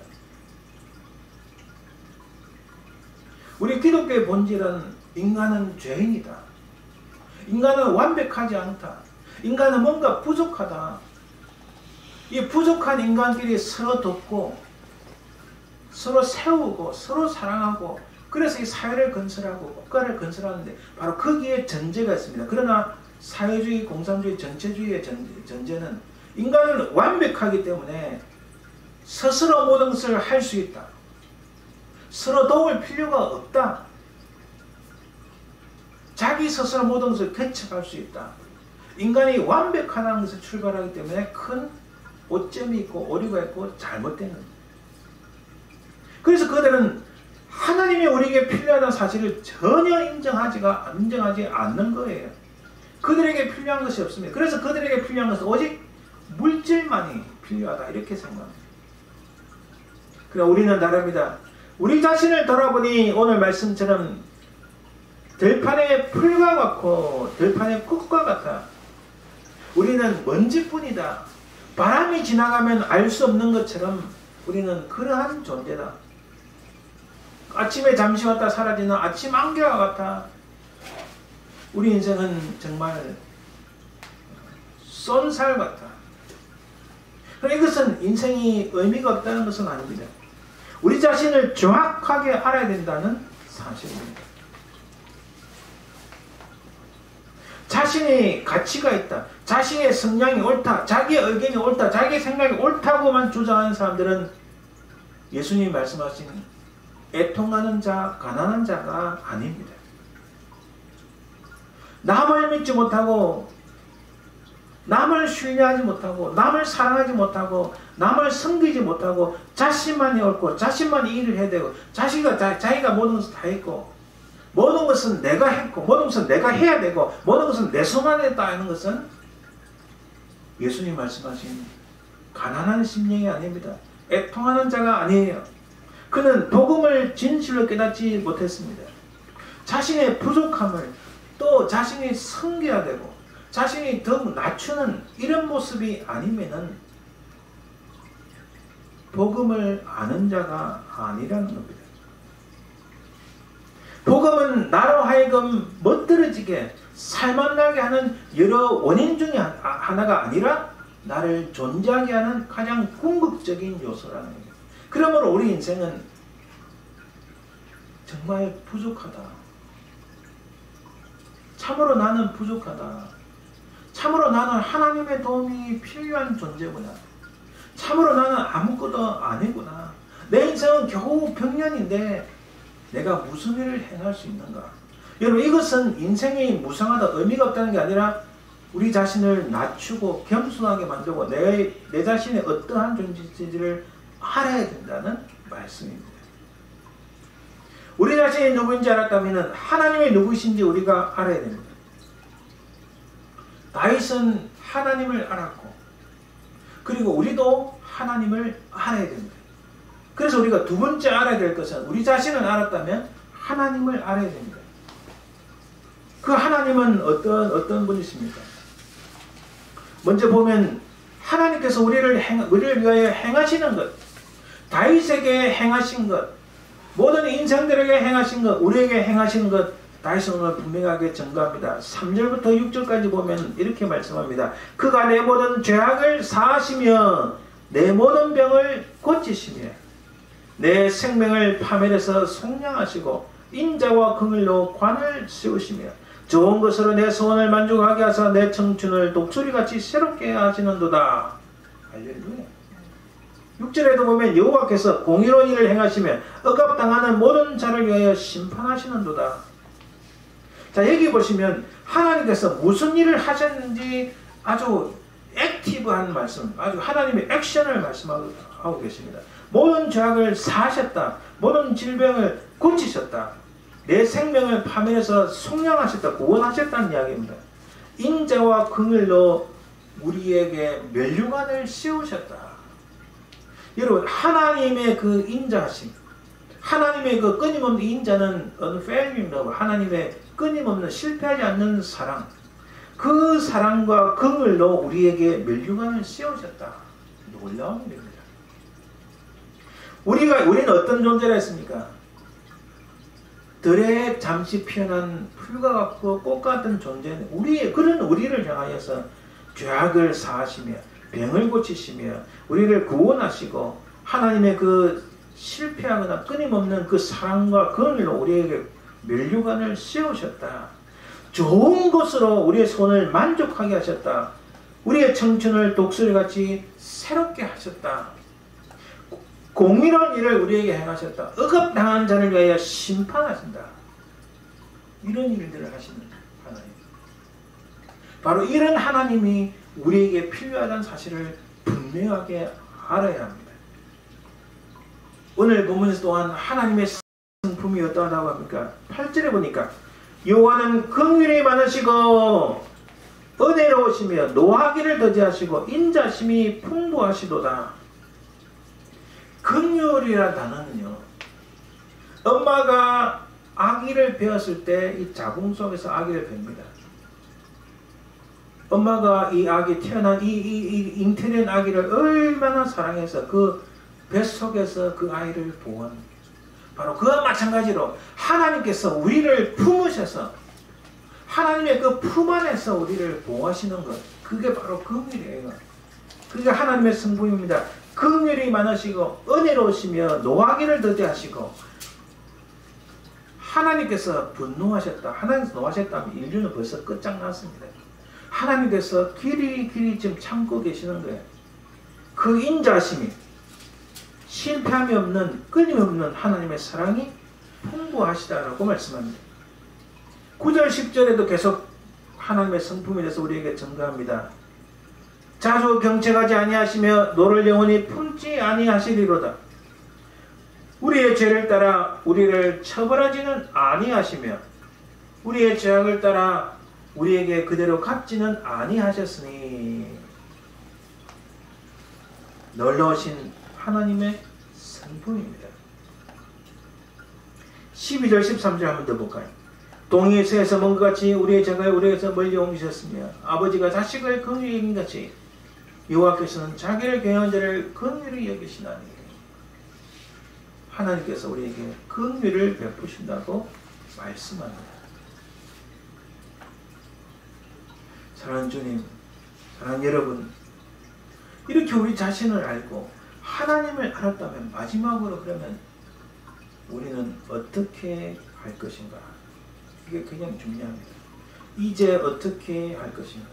우리 기독교의 본질은 인간은 죄인이다. 인간은 완벽하지 않다. 인간은 뭔가 부족하다. 이 부족한 인간끼리 서로 돕고 서로 세우고 서로 사랑하고 그래서 이 사회를 건설하고 국가를 건설하는데 바로 거기에 전제가 있습니다. 그러나 사회주의, 공산주의, 전체주의의 전제는 인간은 완벽하기 때문에 스스로 모든 것을 할 수 있다. 서로 도울 필요가 없다. 자기 스스로 모든 것을 개척할 수 있다. 인간이 완벽하다는 것을 출발하기 때문에 큰 오점이 있고 오류가 있고 잘못된 겁니다. 그래서 그들은 하나님이 우리에게 필요하다는 사실을 전혀 인정하지 않는 거예요. 그들에게 필요한 것이 없습니다. 그래서 그들에게 필요한 것은 오직 물질만이 필요하다 이렇게 생각합니다. 그러나 우리는 다릅니다. 우리 자신을 돌아보니 오늘 말씀처럼 들판의 풀과 같고 들판의 꽃과 같아. 우리는 먼지뿐이다. 바람이 지나가면 알 수 없는 것처럼 우리는 그러한 존재다. 아침에 잠시 왔다 사라지는 아침 안개와 같아. 우리 인생은 정말 쏜살 같아. 그러나 이것은 인생이 의미가 없다는 것은 아닙니다. 우리 자신을 정확하게 알아야 된다는 사실입니다. 자신의 가치가 있다. 자신의 성향이 옳다. 자기의 의견이 옳다. 자기의 생각이 옳다고만 주장하는 사람들은 예수님이 말씀하신 애통하는 자, 가난한 자가 아닙니다. 남을 믿지 못하고 남을 신뢰하지 못하고 남을 사랑하지 못하고 남을 섬기지 못하고 자신만이 옳고 자신만이 일을 해야 되고 자기가 모든 것을 다 했고 모든 것은 내가 했고 모든 것은 내가 해야 되고 모든 것은 내 손 안에 있다 하는 것은 예수님 말씀하신 가난한 심령이 아닙니다. 애통하는 자가 아니에요. 그는 복음을 진실로 깨닫지 못했습니다. 자신의 부족함을 또 자신이 섬겨야 되고 자신이 더욱 낮추는 이런 모습이 아니면은 복음을 아는 자가 아니라는 겁니다. 복음은 나로 하여금 멋들어지게 살만나게 하는 여러 원인 중에 하나가 아니라 나를 존재하게 하는 가장 궁극적인 요소라는 겁니다. 그러므로 우리 인생은 정말 부족하다. 참으로 나는 부족하다. 참으로 나는 하나님의 도움이 필요한 존재구나. 참으로 나는 아무것도 아니구나. 내 인생은 겨우 평년인데 내가 무슨 일을 행할 수 있는가. 여러분 이것은 인생이 무상하다 의미가 없다는 게 아니라 우리 자신을 낮추고 겸손하게 만들고 내 자신의 어떠한 존재인지를 알아야 된다는 말씀입니다. 우리 자신이 누구인지 알았다면 하나님이 누구이신지 우리가 알아야 됩니다. 다윗은 하나님을 알았고 그리고 우리도 하나님을 알아야 됩니다. 그래서 우리가 두 번째 알아야 될 것은 우리 자신을 알았다면 하나님을 알아야 됩니다. 그 하나님은 어떤 분이십니까? 먼저 보면 하나님께서 우리를 위하여 행하시는 것, 다윗에게 행하신 것, 모든 인생들에게 행하신 것, 우리에게 행하신 것, 다윗은 오늘 분명하게 증거합니다. 3절부터 6절까지 보면 이렇게 말씀합니다. 그가 내 모든 죄악을 사하시며 내 모든 병을 고치시며 내 생명을 파멸해서 속량하시고 인자와 긍휼로 관을 세우시며 좋은 것으로 내 소원을 만족하게 하사 내 청춘을 독수리같이 새롭게 하시는도다. 할렐루야. 6절에도 보면 여호와께서 공의로운 일을 행하시며 억압당하는 모든 자를 위하여 심판하시는도다. 자, 여기 보시면 하나님께서 무슨 일을 하셨는지 아주 액티브한 말씀, 아주 하나님의 액션을 말씀하고 계십니다. 모든 죄악을 사하셨다. 모든 질병을 고치셨다. 내 생명을 파멸해서 속량하셨다. 구원하셨다는 이야기입니다. 인자와 긍휼로 우리에게 면류관을 씌우셨다. 여러분 하나님의 그 인자하심, 하나님의 그 끊임없는 인자는 unfailing이라고 하나님의 끊임없는 실패하지 않는 사랑, 그 사랑과 긍휼로 우리에게 면류관을 씌우셨다. 놀라운 일입니다. 우리는 어떤 존재라 했습니까? 들에 잠시 피어난 풀과 같고 꽃 같은 존재는 그런 우리를 향하여서 죄악을 사하시며 병을 고치시며 우리를 구원하시고 하나님의 그 실패하거나 끊임없는 그 사랑과 긍휼로 우리에게 면류관을 씌우셨다. 좋은 것으로 우리의 손을 만족하게 하셨다. 우리의 청춘을 독수리같이 새롭게 하셨다. 공의로운 일을 우리에게 행하셨다. 억압당한 자를 위하여 심판하신다. 이런 일들을 하십니다. 하나님. 바로 이런 하나님이 우리에게 필요하다는 사실을 분명하게 알아야 합니다. 오늘 본문에서 또한 하나님의 성품이 어떠하다고 합니까? 8절에 보니까 여호와는 긍휼이 많으시고 은혜로우시며 노하기를 더디하시고 인자심이 풍부하시도다. 긍휼이라는 단어는요, 엄마가 아기를 배웠을 때 이 자궁 속에서 아기를 뵙니다. 엄마가 이 아기 태어난 이 잉태된 아기를 얼마나 사랑해서 그 뱃속에서 그 아이를 보호합니다. 바로 그와 마찬가지로 하나님께서 우리를 품으셔서 하나님의 그 품 안에서 우리를 보호하시는 것, 그게 바로 긍휼이에요. 그게 하나님의 성품입니다. 긍휼이 많으시고 은혜로우시며 노하기를 더디하시고. 하나님께서 분노하셨다, 하나님께서 노하셨다면 인류는 벌써 끝장났습니다. 하나님께서 길이 지금 참고 계시는 거예요. 그 인자심이, 실패함이 없는, 끊임없는 하나님의 사랑이 풍부하시다라고 말씀합니다. 9절 10절에도 계속 하나님의 성품에 대해서 우리에게 증거합니다. 자주 경책하지 아니하시며 너를 영원히 품지 아니하시리로다. 우리의 죄를 따라 우리를 처벌하지는 아니하시며 우리의 죄악을 따라 우리에게 그대로 갚지는 아니하셨으니. 놀라우신 하나님의 성품입니다. 12절 13절 한번 더 볼까요? 동이에서 먼 것 같이 우리의 죄가 우리에게서 멀리 옮기셨으며 아버지가 자식을 긍휼히 여긴 같이 여호와께서는 자기를 경외하는 자를 긍휼히 여기시나니. 하나님께서 우리에게 긍휼을 베푸신다고 말씀합니다. 사랑하는 주님, 사랑하는 여러분, 이렇게 우리 자신을 알고 하나님을 알았다면 마지막으로 그러면 우리는 어떻게 할 것인가? 이게 굉장히 중요합니다. 이제 어떻게 할 것인가?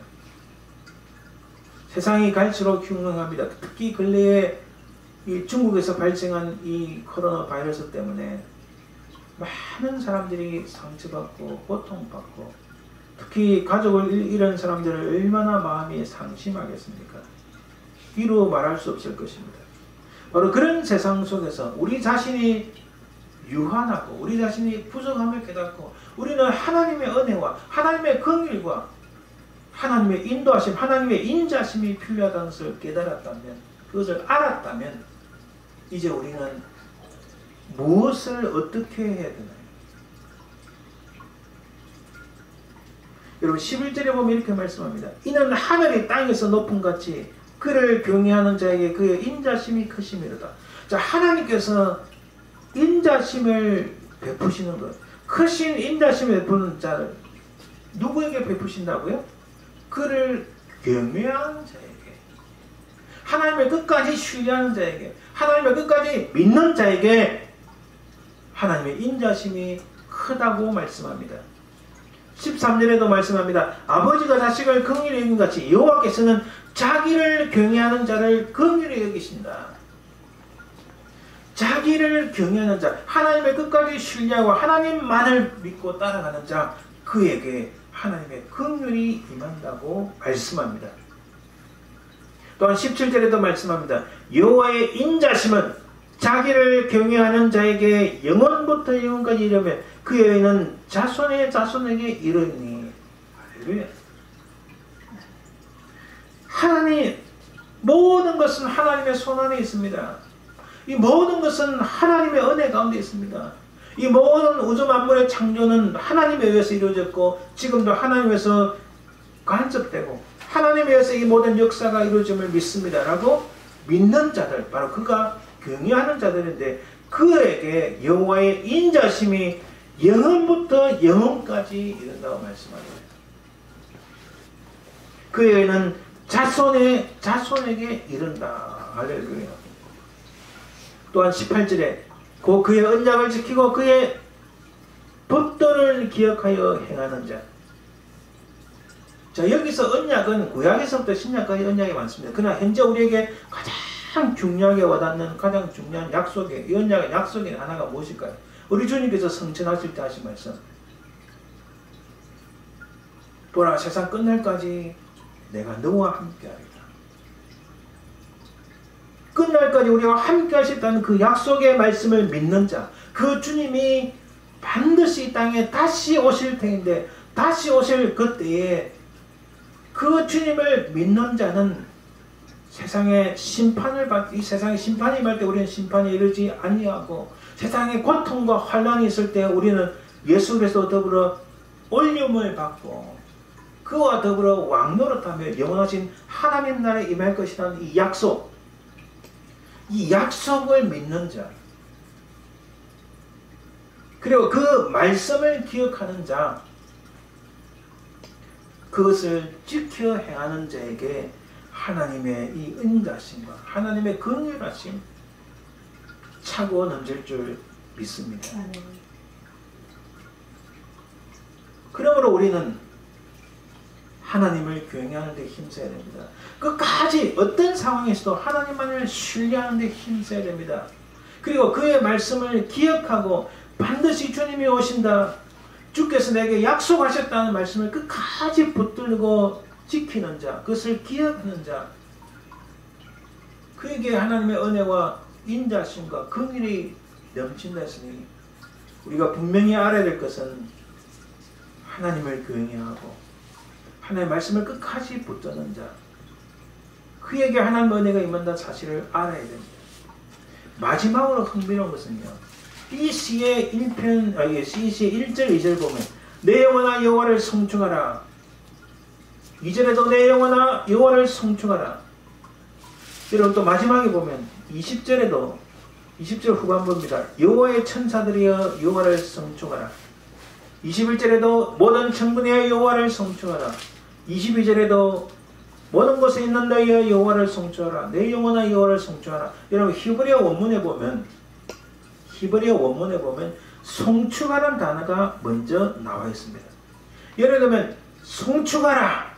세상이 갈수록 흉흉합니다. 특히 근래에 이 중국에서 발생한 이 코로나 바이러스 때문에 많은 사람들이 상처받고 고통받고, 특히 가족을 잃은 사람들을 얼마나 마음이 상심하겠습니까? 이루 말할 수 없을 것입니다. 바로 그런 세상 속에서 우리 자신이 유한하고 우리 자신이 부족함을 깨닫고 우리는 하나님의 은혜와 하나님의 긍휼과 하나님의 인도하심, 하나님의 인자심이 필요하다는 것을 깨달았다면, 그것을 알았다면 이제 우리는 무엇을 어떻게 해야 되나요? 여러분 11절에 보면 이렇게 말씀합니다. 이는 하늘이 땅에서 높은 같이 그를 경외하는 자에게 그의 인자심이 크심이로다. 자, 하나님께서 인자심을 베푸시는 것, 크신 인자심을 베푸는 자를 누구에게 베푸신다고요? 그를 경외하는 자에게, 하나님을 끝까지 신뢰하는 자에게, 하나님을 끝까지 믿는 자에게 하나님의 인자심이 크다고 말씀합니다. 13절에도 말씀합니다. 아버지가 자식을 긍휼히 여긴 같이 여호와께서는 자기를 경외하는 자를 긍휼히 여기신다. 자기를 경외하는 자, 하나님을 끝까지 신뢰하고 하나님만을 믿고 따라가는 자, 그에게 하나님의 긍휼이 임한다고 말씀합니다. 또한 17절에도 말씀합니다. 여호와의 인자심은 자기를 경외하는 자에게 영원부터 영원까지 이르며 그의 의는 자손의 자손에게 이르니. 할렐루야. 하나님, 모든 것은 하나님의 손 안에 있습니다. 이 모든 것은 하나님의 은혜 가운데 있습니다. 이 모든 우주 만물의 창조는 하나님에 의해서 이루어졌고 지금도 하나님에서 간섭되고 하나님에 의해서 이 모든 역사가 이루어짐을 믿습니다 라고 믿는 자들, 바로 그가 경외하는 자들인데 그에게 여호와의 인자심이 영원부터 영원까지 이른다고 말씀합니다. 그에게는 자손의 자손에게 이른다. 할렐루야. 또한 18절에 그의 언약을 지키고 그의 법도를 기억하여 행하는 자. 자, 여기서 언약은 구약에서부터 신약까지 언약이 많습니다. 그러나 현재 우리에게 가장 중요하게 와닿는 가장 중요한 약속의, 이 언약의 약속의 하나가 무엇일까요? 우리 주님께서 성천하실 때 하신 말씀. 보라 세상 끝날까지 내가 너와 함께하리라. 끝날까지 우리와 함께 하셨다는 그 약속의 말씀을 믿는 자, 그 주님이 반드시 이 땅에 다시 오실 터인데 다시 오실 그때에 그 주님을 믿는 자는 세상의 심판을 받, 이 세상의 심판이 임할 때 우리는 심판에 이르지 아니하고 세상의 고통과 환난이 있을 때 우리는 예수 그리스도 더불어 올림을 받고 그와 더불어 왕노릇하며 영원하신 하나님 나라에 임할 것이라는 이 약속, 이 약속을 믿는 자, 그리고 그 말씀을 기억하는 자, 그것을 지켜 행하는 자에게 하나님의 이 은자심과 하나님의 긍휼하심 차고 넘칠 줄 믿습니다. 그러므로 우리는 하나님을 교행하는 데 힘써야 됩니다. 끝까지 어떤 상황에서도 하나님만을 신뢰하는 데 힘써야 됩니다. 그리고 그의 말씀을 기억하고 반드시 주님이 오신다, 주께서 내게 약속하셨다는 말씀을 끝까지 붙들고 지키는 자, 그것을 기억하는 자, 그에게 하나님의 은혜와 인자심과 긍휼이 넘친다 했으니 우리가 분명히 알아야 될 것은 하나님을 교행해야 하고 하나님의 말씀을 끝까지 붙드는 자, 그에게 하나님의 은혜가 임한다는 사실을 알아야 됩니다. 마지막으로 흥미로운 것은요, 이 시의 1편, 이 시의 1절 2절 보면 내 영혼아 여호와를 송축하라, 2절에도 내 영혼아 여호와를 송축하라. 여러분 또 마지막에 보면 20절에도 20절 후반부입니다. 여호와의 천사들이여 여호와를 송축하라. 21절에도 모든 천군이여 여호와를 송축하라. 22절에도 모든 곳에 있는 너희여 여호와를 송축하라. 내 영혼아 여호와를 송축하라. 여러분 히브리어 원문에 보면 송축하라는 단어가 먼저 나와 있습니다. 예를 들면 송축하라,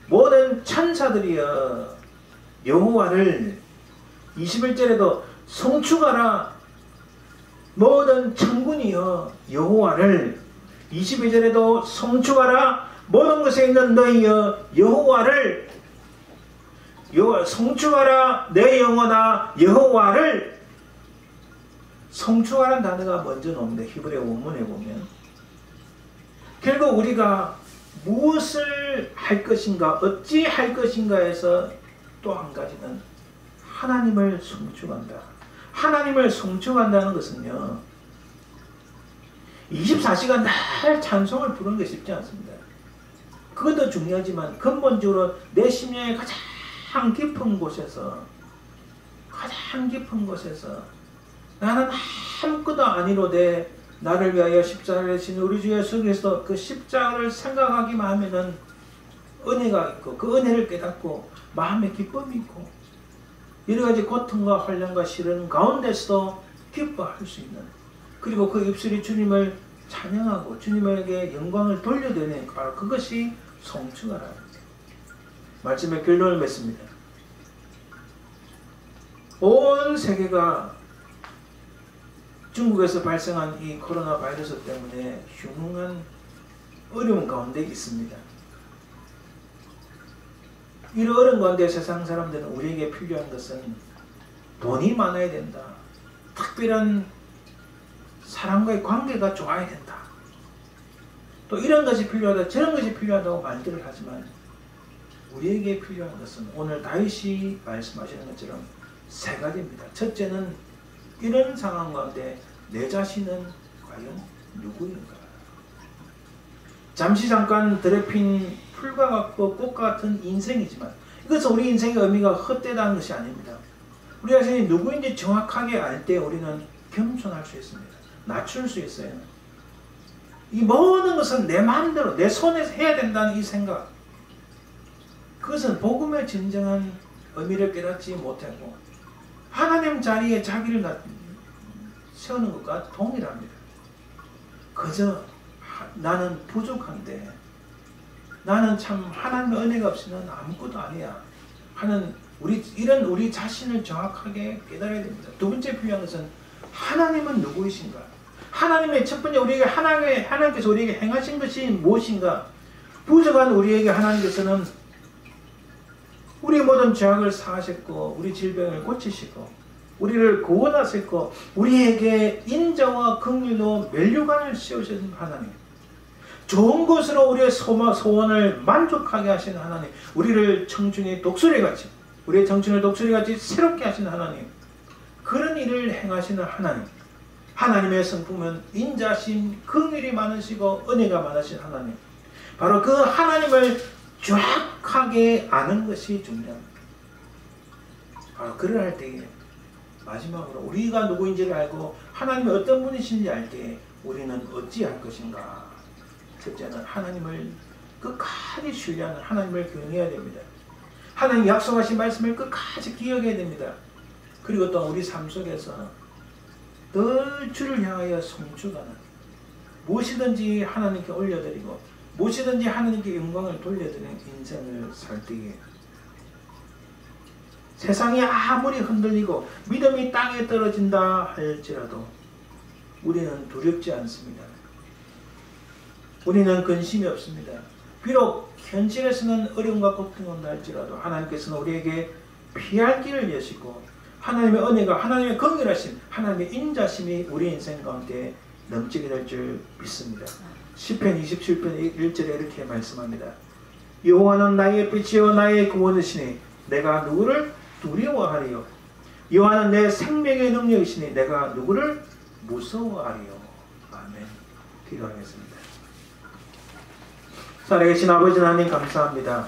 모든 천사들이여 여호와를, 21절에도 송축하라, 모든 천군이여 여호와를, 22절에도 송축하라, 모든 곳에 있는 너희여 여호와를, 송축하라 내 영혼아 여호와를. 송축하라는 단어가 먼저 나옵니다. 히브리어 원문에 보면. 결국 우리가 무엇을 할 것인가, 어찌 할 것인가에서 또 한 가지는 하나님을 송축한다. 하나님을 송축한다는 것은요, 24시간 날 찬송을 부르는 게 쉽지 않습니다. 그것도 중요하지만 근본적으로 내 심령의 가장 깊은 곳에서 나는 아무것도 아니로되 나를 위하여 십자가를 지신 우리 주 예수 그리스도 그 십자가를 생각하기만 하면은 은혜가 있고 그 은혜를 깨닫고 마음에 기쁨이 있고 여러가지 고통과 환난과 시련 가운데서도 기뻐할 수 있는, 그리고 그 입술이 주님을 찬양하고 주님에게 영광을 돌려드리는 바로 그것이 송축하라. 말씀의 결론을 맺습니다. 온 세계가 중국에서 발생한 이 코로나 바이러스 때문에 흉흉한 어려운 가운데 있습니다. 이런 어려운 가운데 세상 사람들은 우리에게 필요한 것은 돈이 많아야 된다, 특별한 사람과의 관계가 좋아야 된다, 또 이런 것이 필요하다, 저런 것이 필요하다고 말들을 하지만 우리에게 필요한 것은 오늘 다윗이 말씀하시는 것처럼 세 가지입니다. 첫째는 이런 상황 가운데 내 자신은 과연 누구인가? 잠시 잠깐 더럽힌 풀과 같고 꽃과 같은 인생이지만 이것은 우리 인생의 의미가 헛되다는 것이 아닙니다. 우리 자신이 누구인지 정확하게 알 때 우리는 겸손할 수 있습니다. 낮출 수 있어요. 이 모든 것은 내 마음대로 내 손에서 해야 된다는 이 생각, 그것은 복음의 진정한 의미를 깨닫지 못하고 하나님 자리에 자기를 세우는 것과 동일합니다. 그저 나는 부족한데, 나는 참 하나님의 은혜가 없이는 아무것도 아니야 하는 우리 자신을 정확하게 깨달아야 됩니다. 두 번째 필요한 것은 하나님은 누구이신가? 하나님의 첫 번째 우리에게 하나님께서 우리에게 행하신 것이 무엇인가? 부족한 우리에게 하나님께서는 우리 모든 죄악을 사하셨고 우리 질병을 고치시고 우리를 구원하셨고 우리에게 인자와 긍휼로 면류관을 씌우신 하나님, 좋은 것으로 우리의 소원을 만족하게 하시는 하나님, 우리를 청춘의 독수리같이, 우리의 청춘을 독수리같이 새롭게 하시는 하나님, 그런 일을 행하시는 하나님, 하나님의 성품은 인자심, 긍휼이 많으시고 은혜가 많으신 하나님, 바로 그 하나님을 정확하게 아는 것이 중요합니다. 바로 그러할 때에 마지막으로 우리가 누구인지를 알고 하나님이 어떤 분이신지 알 때에 우리는 어찌할 것인가. 첫째는 하나님을 끝까지 신뢰하는 하나님을 경외해야 됩니다. 하나님 약속하신 말씀을 끝까지 기억해야 됩니다. 그리고 또 우리 삶 속에서 늘 주를 향하여 송축하는, 무엇이든지 하나님께 올려드리고 무엇이든지 하나님께 영광을 돌려드리는 인생을 살 때에 세상이 아무리 흔들리고 믿음이 땅에 떨어진다 할지라도 우리는 두렵지 않습니다. 우리는 근심이 없습니다. 비록 현실에서는 어려움과 고통이 온다 할지라도 하나님께서는 우리에게 피할 길을 여시고 하나님의 은혜가, 하나님의 긍휼하심, 하나님의 인자심이 우리 인생 가운데 넘치게 될 줄 믿습니다. 시편 27편 1절에 이렇게 말씀합니다. 여호와는 나의 빛이요 나의 구원이시니 내가 누구를 두려워하리요. 여호와는 내 생명의 능력이시니 내가 누구를 무서워하리요. 아멘. 기도하겠습니다. 살아계신 아버지 하나님 감사합니다.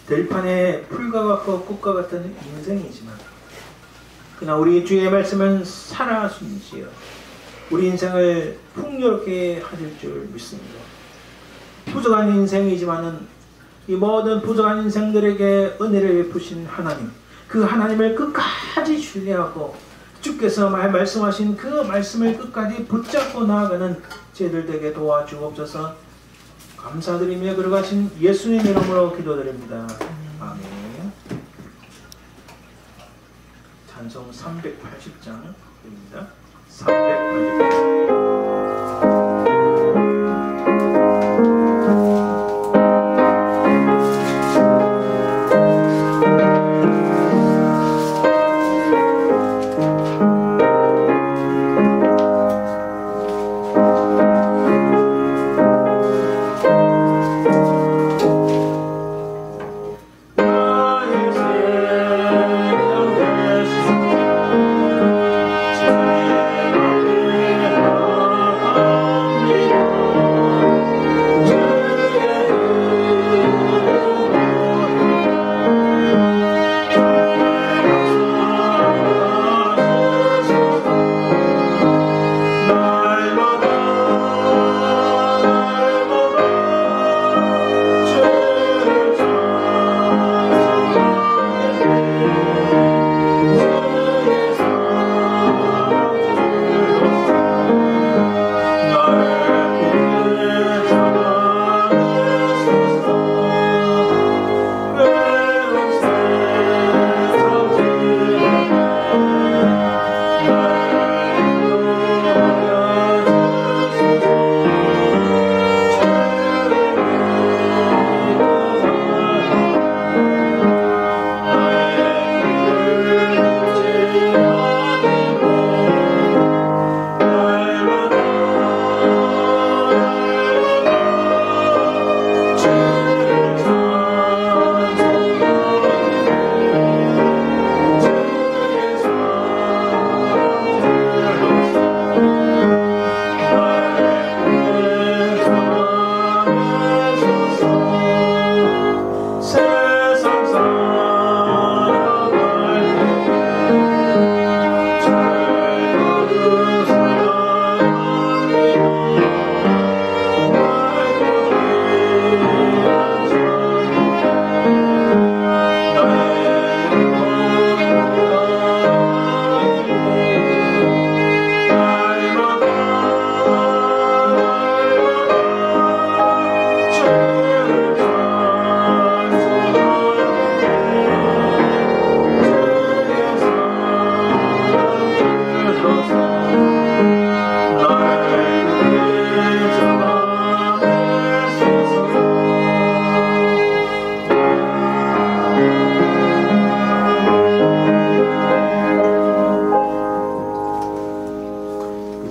들판에 풀과 같고 꽃과 같은 인생이지만 그러나 우리 주의 말씀은 살아 숨쉬어 우리 인생을 풍요롭게 하실 줄 믿습니다. 부족한 인생이지만은 이 모든 부족한 인생들에게 은혜를 베푸신 하나님, 그 하나님을 끝까지 신뢰하고 주께서 말씀하신 그 말씀을 끝까지 붙잡고 나아가는 저희들에게 도와주옵소서. 감사드리며 걸어가신 예수님 이름으로 기도드립니다. 아멘. 찬송 380장입니다. 380장. 나의 생명에서 주의 앞에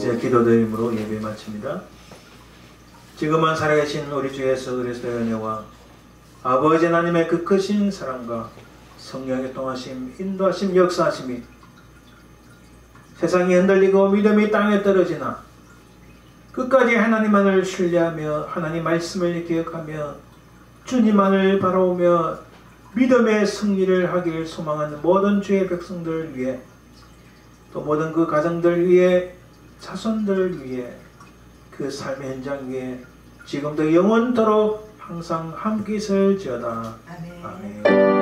이제 기도드림으로 예배 마칩니다. 지금은 살아계신 우리 주 예수 그리스도의 은혜와 아버지 하나님의 그 크신 사랑과 성령의 통하심, 인도하심, 역사하심이 세상이 흔들리고 믿음이 땅에 떨어지나 끝까지 하나님만을 신뢰하며 하나님 말씀을 기억하며 주님만을 바라보며 믿음의 승리를 하길 소망하는 모든 주의 백성들 위해 또 모든 그 가정들 위해 자손들 위해 그 삶의 현장 위에 지금도 영원토록 항상 함께 있을지어다. 아멘. 아멘.